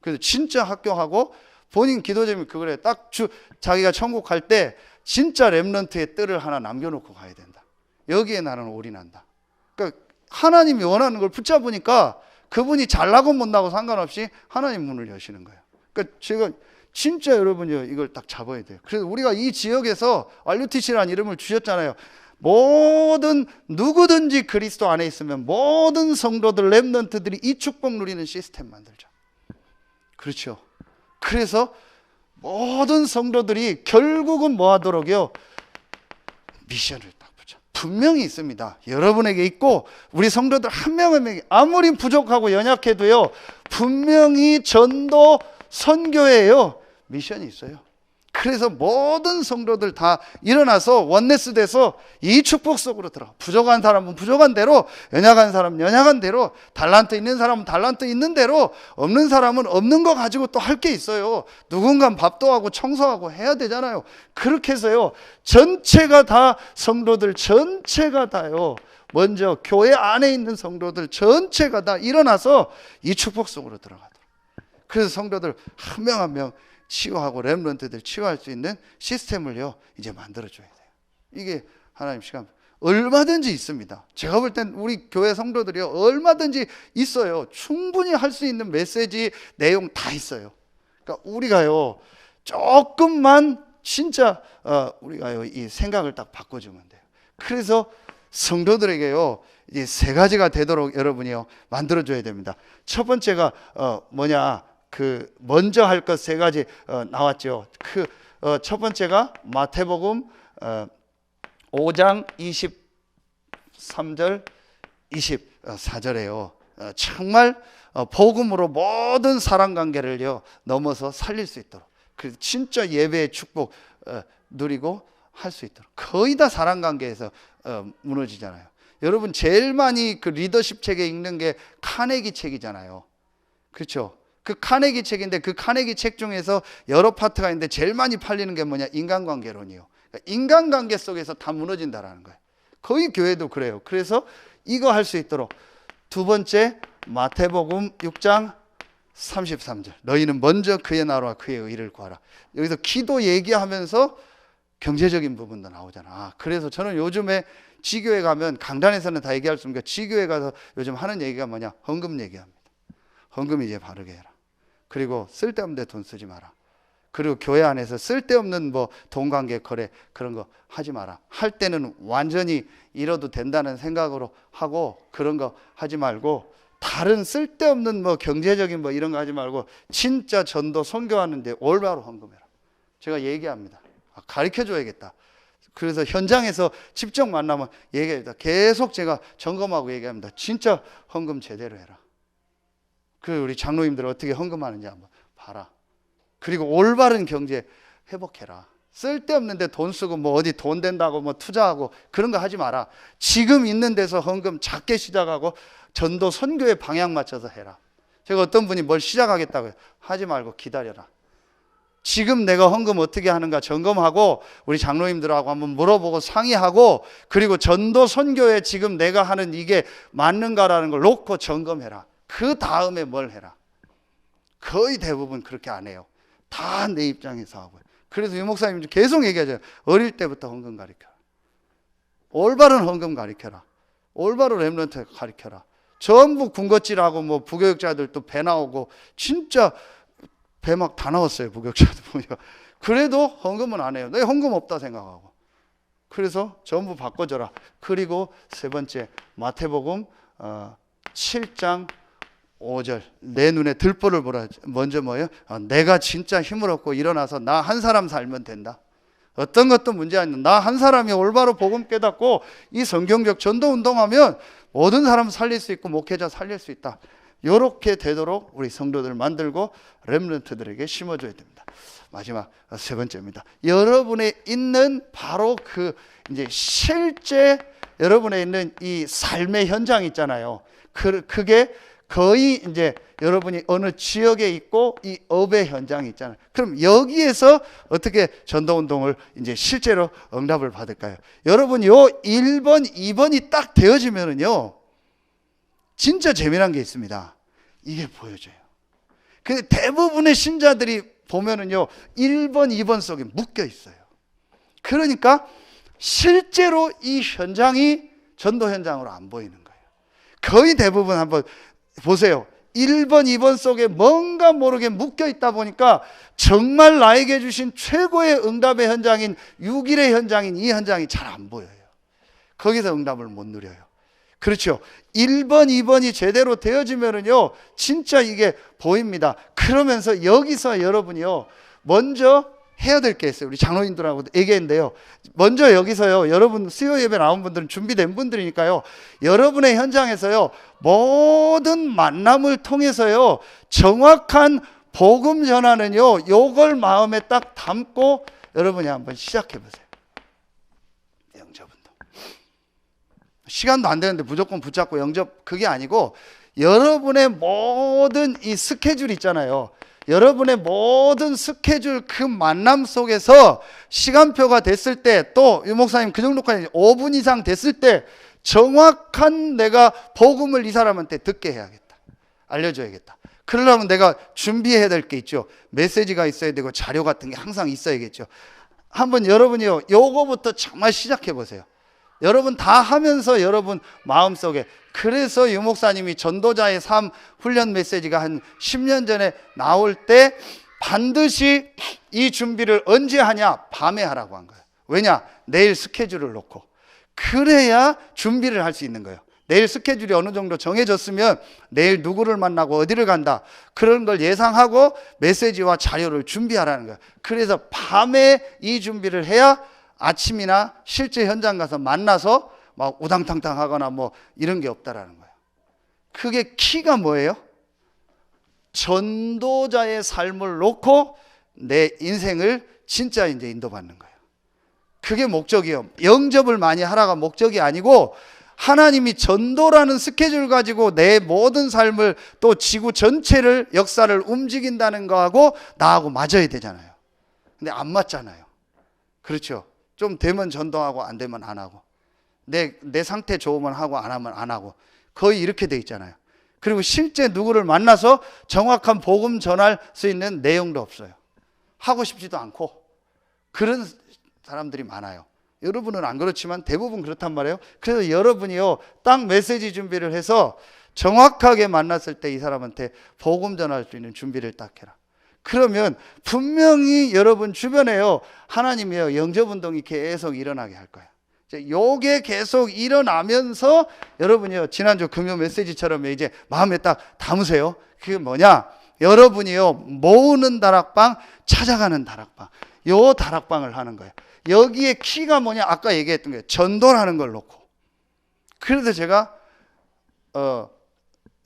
그래서 진짜 학교하고 본인 기도 제목이 그거래. 딱 자기가 천국 갈 때 진짜 렘넌트의 뜰을 하나 남겨놓고 가야 된다. 여기에 나는 올인한다. 그러니까 하나님이 원하는 걸 붙잡으니까 그분이 잘나고 못나고 상관없이 하나님 문을 여시는 거예요. 그러니까 제가 진짜 여러분이요 이걸 딱 잡아야 돼요. 그래서 우리가 이 지역에서 RUTC라는 이름을 주셨잖아요. 모든 누구든지 그리스도 안에 있으면 모든 성도들 렘넌트들이 이 축복 누리는 시스템 만들자. 그렇죠. 그래서 모든 성도들이 결국은 뭐 하도록요 미션을 딱 붙여. 분명히 있습니다. 여러분에게 있고 우리 성도들 한 명 한 명이 아무리 부족하고 연약해도요, 분명히 전도 선교예요. 미션이 있어요. 그래서 모든 성도들 다 일어나서 원네스 돼서 이 축복 속으로 들어가. 부족한 사람은 부족한 대로, 연약한 사람은 연약한 대로, 달란트 있는 사람은 달란트 있는 대로, 없는 사람은 없는 거 가지고 또 할 게 있어요. 누군가는 밥도 하고 청소하고 해야 되잖아요. 그렇게 해서요, 전체가 다, 성도들 전체가 다요, 먼저 교회 안에 있는 성도들 전체가 다 일어나서 이 축복 속으로 들어가도록. 그래서 성도들 한 명 한 명 치유하고 렘넌트들 치유할 수 있는 시스템을요, 이제 만들어줘야 돼요. 이게 하나님 시간 얼마든지 있습니다. 제가 볼 땐 우리 교회 성도들이요, 얼마든지 있어요. 충분히 할 수 있는 메시지 내용 다 있어요. 그러니까 우리가요, 조금만 진짜 우리가요, 이 생각을 딱 바꿔주면 돼요. 그래서 성도들에게요, 이제 세 가지가 되도록 여러분이요, 만들어줘야 됩니다. 첫 번째가 뭐냐? 먼저 할 것 세 가지 나왔죠. 첫 번째가 마태복음 5장 23절 24절에요. 정말 복음으로 모든 사람 관계를요, 넘어서 살릴 수 있도록, 그 진짜 예배의 축복 누리고 할 수 있도록. 거의 다 사람 관계에서 무너지잖아요. 여러분 제일 많이 그 리더십 책에 읽는 게 카네기 책이잖아요. 그렇죠? 그 카네기 책인데, 그 카네기 책 중에서 여러 파트가 있는데 제일 많이 팔리는 게 뭐냐? 인간관계론이요. 그러니까 인간관계 속에서 다 무너진다라는 거예요. 거의 교회도 그래요. 그래서 이거 할 수 있도록. 두 번째, 마태복음 6장 33절. 너희는 먼저 그의 나라와 그의 의를 구하라. 여기서 기도 얘기하면서 경제적인 부분도 나오잖아. 그래서 저는 요즘에 지교회 가면, 강단에서는 다 얘기할 수 없으니까 지교회 가서 요즘 하는 얘기가 뭐냐? 헌금 얘기합니다. 헌금 이제 바르게 해라. 그리고 쓸데없는 데 돈 쓰지 마라. 그리고 교회 안에서 쓸데없는 뭐 돈 관계 거래 그런 거 하지 마라. 할 때는 완전히 잃어도 된다는 생각으로 하고, 그런 거 하지 말고, 다른 쓸데없는 뭐 경제적인 뭐 이런 거 하지 말고, 진짜 전도 선교하는데 올바로 헌금해라. 제가 얘기합니다. 가르쳐 줘야겠다. 그래서 현장에서 직접 만나면 얘기합니다. 계속 제가 점검하고 얘기합니다. 진짜 헌금 제대로 해라. 우리 장로님들 어떻게 헌금하는지 한번 봐라. 그리고 올바른 경제 회복해라. 쓸데없는데 돈 쓰고 뭐 어디 돈 된다고 뭐 투자하고 그런 거 하지 마라. 지금 있는 데서 헌금 작게 시작하고 전도 선교에 방향 맞춰서 해라. 제가 어떤 분이 뭘 시작하겠다고 하지 말고 기다려라. 지금 내가 헌금 어떻게 하는가 점검하고 우리 장로님들하고 한번 물어보고 상의하고, 그리고 전도 선교에 지금 내가 하는 이게 맞는가라는 걸 놓고 점검해라. 그 다음에 뭘 해라. 거의 대부분 그렇게 안 해요. 다 내 입장에서 하고요. 그래서 유 목사님 계속 얘기하잖아요. 어릴 때부터 헌금 가르쳐라. 올바른 헌금 가르쳐라. 올바른 렘넌트 가르쳐라. 전부 군것질하고 뭐 부교육자들 또 배 나오고, 진짜 배 막 다 나왔어요. 부교육자들 보니까. 그래도 헌금은 안 해요. 내 헌금 없다 생각하고. 그래서 전부 바꿔줘라. 그리고 세 번째, 마태복음 7장 5절. 내 눈에 들보를 보라. 먼저 뭐예요? 내가 진짜 힘을 얻고 일어나서 나 한 사람 살면 된다. 어떤 것도 문제 아니다. 나 한 사람이 올바로 복음 깨닫고 이 성경적 전도 운동하면 모든 사람 살릴 수 있고 목회자 살릴 수 있다. 이렇게 되도록 우리 성도들 만들고 렘넌트들에게 심어줘야 됩니다. 마지막 세 번째입니다. 여러분의 있는 바로 이제 실제 여러분의 있는 이 삶의 현장 있잖아요. 그게 거의 이제 여러분이 어느 지역에 있고 이 업의 현장이 있잖아요. 그럼 여기에서 어떻게 전도운동을 이제 실제로 응답을 받을까요? 여러분 요 1번, 2번이 딱 되어지면은요, 진짜 재미난 게 있습니다. 이게 보여져요. 근데 대부분의 신자들이 보면은요, 1번, 2번 속에 묶여 있어요. 그러니까 실제로 이 현장이 전도 현장으로 안 보이는 거예요. 거의 대부분 한번 보세요. 1번, 2번 속에 뭔가 모르게 묶여 있다 보니까 정말 나에게 주신 최고의 응답의 현장인 6일의 현장인 이 현장이 잘 안 보여요. 거기서 응답을 못 누려요. 그렇죠. 1번, 2번이 제대로 되어지면은요, 진짜 이게 보입니다. 그러면서 여기서 여러분이요, 먼저 해야 될 게 있어요. 우리 장로님들하고 얘기했는데요. 먼저 여기서요, 여러분 수요 예배 나온 분들은 준비된 분들이니까요, 여러분의 현장에서요, 모든 만남을 통해서요, 정확한 복음 전하는요, 요걸 마음에 딱 담고 여러분이 한번 시작해 보세요. 영접운동. 시간도 안 되는데 무조건 붙잡고 영접, 그게 아니고 여러분의 모든 이 스케줄 있잖아요. 여러분의 모든 스케줄 그 만남 속에서 시간표가 됐을 때, 또 유 목사님 그 정도까지 5분 이상 됐을 때 정확한 내가 복음을 이 사람한테 듣게 해야겠다, 알려줘야겠다. 그러려면 내가 준비해야 될 게 있죠. 메시지가 있어야 되고 자료 같은 게 항상 있어야겠죠. 한번 여러분이요, 요거부터 정말 시작해 보세요. 여러분 다 하면서 여러분 마음속에, 그래서 유 목사님이 전도자의 삶 훈련 메시지가 한 10년 전에 나올 때 반드시 이 준비를 언제 하냐? 밤에 하라고 한 거예요. 왜냐? 내일 스케줄을 놓고. 그래야 준비를 할 수 있는 거예요. 내일 스케줄이 어느 정도 정해졌으면 내일 누구를 만나고 어디를 간다, 그런 걸 예상하고 메시지와 자료를 준비하라는 거예요. 그래서 밤에 이 준비를 해야 아침이나 실제 현장 가서 만나서 막 우당탕탕 하거나 뭐 이런 게 없다라는 거예요. 그게 키가 뭐예요? 전도자의 삶을 놓고 내 인생을 진짜 이제 인도받는 거예요. 그게 목적이에요. 영접을 많이 하라가 목적이 아니고, 하나님이 전도라는 스케줄 가지고 내 모든 삶을, 또 지구 전체를, 역사를 움직인다는 거하고 나하고 맞아야 되잖아요. 근데 안 맞잖아요. 그렇죠? 좀 되면 전도하고 안 되면 안 하고, 내 상태 좋으면 하고 안 하면 안 하고, 거의 이렇게 돼 있잖아요. 그리고 실제 누구를 만나서 정확한 복음 전할 수 있는 내용도 없어요. 하고 싶지도 않고 그런 사람들이 많아요. 여러분은 안 그렇지만 대부분 그렇단 말이에요. 그래서 여러분이요, 딱 메시지 준비를 해서 정확하게 만났을 때 이 사람한테 복음 전할 수 있는 준비를 딱 해라. 그러면 분명히 여러분 주변에요, 하나님이요, 영접운동이 계속 일어나게 할 거예요. 요게 계속 일어나면서 여러분이요, 지난주 금요 메시지처럼 이제 마음에 딱 담으세요. 그게 뭐냐? 여러분이요, 모으는 다락방, 찾아가는 다락방, 요 다락방을 하는 거예요. 여기에 키가 뭐냐? 아까 얘기했던 거예요. 전도라는 걸 놓고. 그래서 제가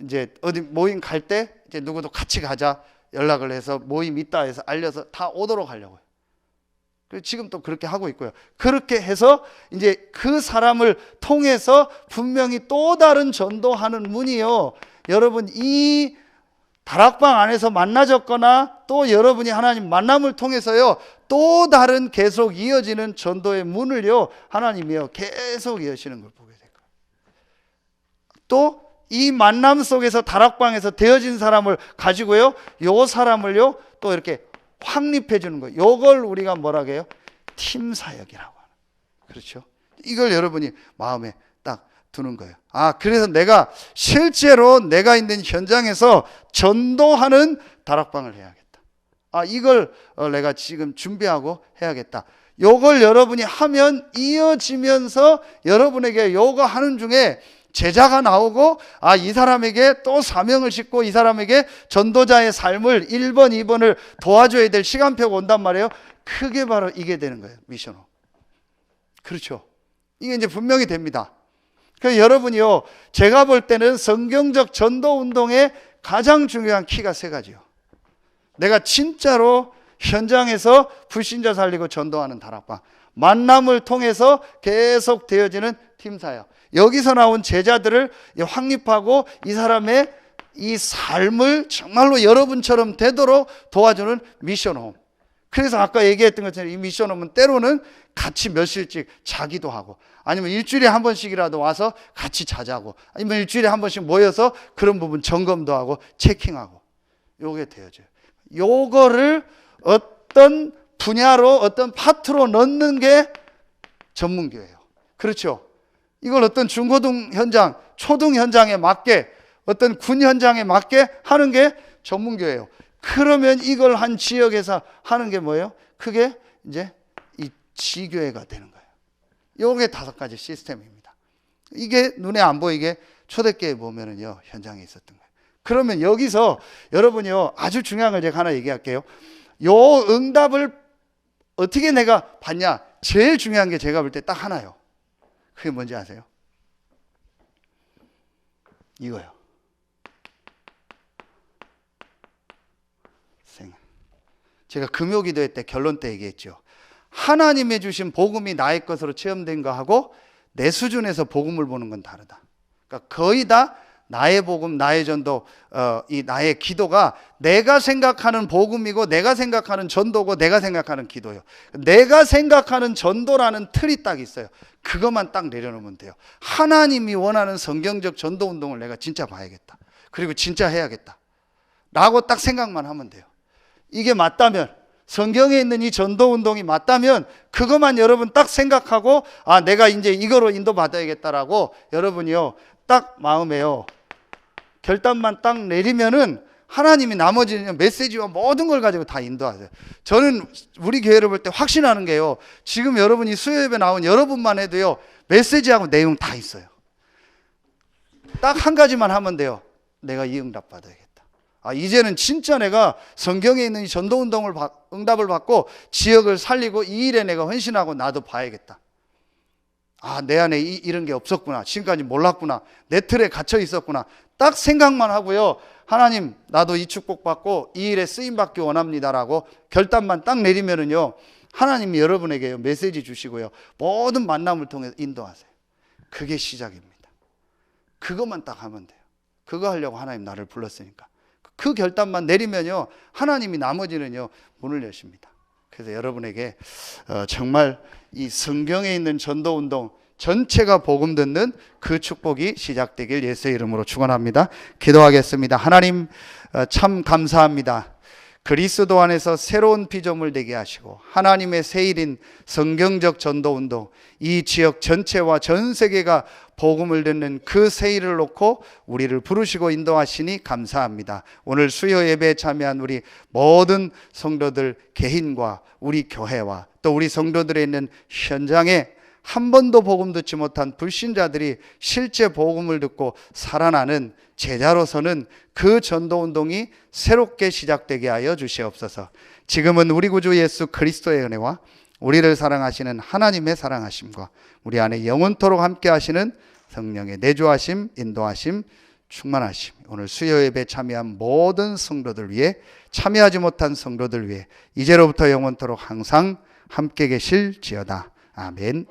이제 어디 모임 갈 때 이제 누구도 같이 가자 연락을 해서 모임 있다 해서 알려서 다 오도록 하려고요. 지금 또 그렇게 하고 있고요. 그렇게 해서 이제 그 사람을 통해서 분명히 또 다른 전도하는 문이요, 여러분 이 다락방 안에서 만나졌거나 또 여러분이 하나님 만남을 통해서요, 또 다른 계속 이어지는 전도의 문을요, 하나님이요 계속 여시는 걸 보게 될 거예요. 또 이 만남 속에서 다락방에서 되어진 사람을 가지고요, 요 사람을요 또 이렇게 확립해 주는 거예요. 요걸 우리가 뭐라고 해요? 팀 사역이라고 하는. 그렇죠? 이걸 여러분이 마음에 딱 두는 거예요. 아, 그래서 내가 실제로 내가 있는 현장에서 전도하는 다락방을 해야겠다. 아, 이걸 내가 지금 준비하고 해야겠다. 요걸 여러분이 하면 이어지면서 여러분에게 요거 하는 중에 제자가 나오고, 아, 이 사람에게 또 사명을 싣고 이 사람에게 전도자의 삶을 1번, 2번을 도와줘야 될 시간표가 온단 말이에요. 그게 바로 이게 되는 거예요. 미션업. 그렇죠? 이게 이제 분명히 됩니다. 그래서 여러분이요, 제가 볼 때는 성경적 전도 운동의 가장 중요한 키가 3가지요. 내가 진짜로 현장에서 불신자 살리고 전도하는 다락방, 만남을 통해서 계속 되어지는 팀사역, 여기서 나온 제자들을 확립하고 이 사람의 이 삶을 정말로 여러분처럼 되도록 도와주는 미션홈. 그래서 아까 얘기했던 것처럼 이 미션홈은 때로는 같이 며칠씩 자기도 하고, 아니면 일주일에 한 번씩이라도 와서 같이 자자고, 아니면 일주일에 한 번씩 모여서 그런 부분 점검도 하고 체킹하고, 요게 되어져요. 요거를 어떤 분야로, 어떤 파트로 넣는 게 전문교예요. 그렇죠? 이걸 어떤 중고등 현장, 초등 현장에 맞게, 어떤 군 현장에 맞게 하는 게 전문교예요. 그러면 이걸 한 지역에서 하는 게 뭐예요? 그게 이제 이 지교회가 되는 거예요. 요게 5가지 시스템입니다. 이게 눈에 안 보이게 초대교회 보면은요, 현장에 있었던 거예요. 그러면 여기서 여러분이요, 아주 중요한 걸 제가 하나 얘기할게요. 요 응답을 어떻게 내가 받냐? 제일 중요한 게 제가 볼 때 딱 하나요. 그게 뭔지 아세요? 이거요. 제가 금요기도회 때 결론 때 얘기했죠. 하나님의 주신 복음이 나의 것으로 체험된 거하고 내 수준에서 복음을 보는 건 다르다. 그러니까 거의 다 나의 복음, 나의 전도, 이 나의 기도가 내가 생각하는 복음이고 내가 생각하는 전도고 내가 생각하는 기도예요. 내가 생각하는 전도라는 틀이 딱 있어요. 그것만 딱 내려놓으면 돼요. 하나님이 원하는 성경적 전도 운동을 내가 진짜 봐야겠다. 그리고 진짜 해야겠다. 라고 딱 생각만 하면 돼요. 이게 맞다면, 성경에 있는 이 전도 운동이 맞다면 그것만 여러분 딱 생각하고 내가 이제 이거로 인도받아야겠다라고 여러분이요 딱 마음에요 결단만 딱 내리면은 하나님이 나머지 메시지와 모든 걸 가지고 다 인도하세요. 저는 우리 교회를 볼 때 확신하는 게요, 지금 여러분이 수요예배 나온 여러분만 해도요 메시지하고 내용 다 있어요. 딱 한 가지만 하면 돼요. 내가 이 응답 받아야겠다. 이제는 진짜 내가 성경에 있는 이 전도운동을 응답을 받고 지역을 살리고 이 일에 내가 헌신하고 나도 봐야겠다. 내 안에 이런 게 없었구나. 지금까지 몰랐구나. 내 틀에 갇혀 있었구나. 딱 생각만 하고요, 하나님 나도 이 축복 받고 이 일에 쓰임 받기 원합니다라고 결단만 딱 내리면은요, 하나님이 여러분에게 메시지 주시고요 모든 만남을 통해 인도하세요. 그게 시작입니다. 그것만 딱 하면 돼요. 그거 하려고 하나님 나를 불렀으니까. 그 결단만 내리면요 하나님이 나머지는요 문을 여십니다. 그래서 여러분에게 정말 이 성경에 있는 전도운동 전체가 복음 듣는 그 축복이 시작되길 예수의 이름으로 축원합니다. 기도하겠습니다. 하나님 참 감사합니다. 그리스도 안에서 새로운 피조물 되게 하시고 하나님의 새 일인 성경적 전도운동, 이 지역 전체와 전 세계가 복음을 듣는 그 새 일을 놓고 우리를 부르시고 인도하시니 감사합니다. 오늘 수요 예배에 참여한 우리 모든 성도들 개인과 우리 교회와 또 우리 성도들에 있는 현장에 한 번도 복음 듣지 못한 불신자들이 실제 복음을 듣고 살아나는 제자로서는 그 전도운동이 새롭게 시작되게 하여 주시옵소서. 지금은 우리 구주 예수 그리스도의 은혜와 우리를 사랑하시는 하나님의 사랑하심과 우리 안에 영원토록 함께 하시는 성령의 내주하심, 인도하심, 충만하심, 오늘 수요 예배에 참여한 모든 성도들 위해, 참여하지 못한 성도들 위해 이제로부터 영원토록 항상 함께 계실지어다. 아멘.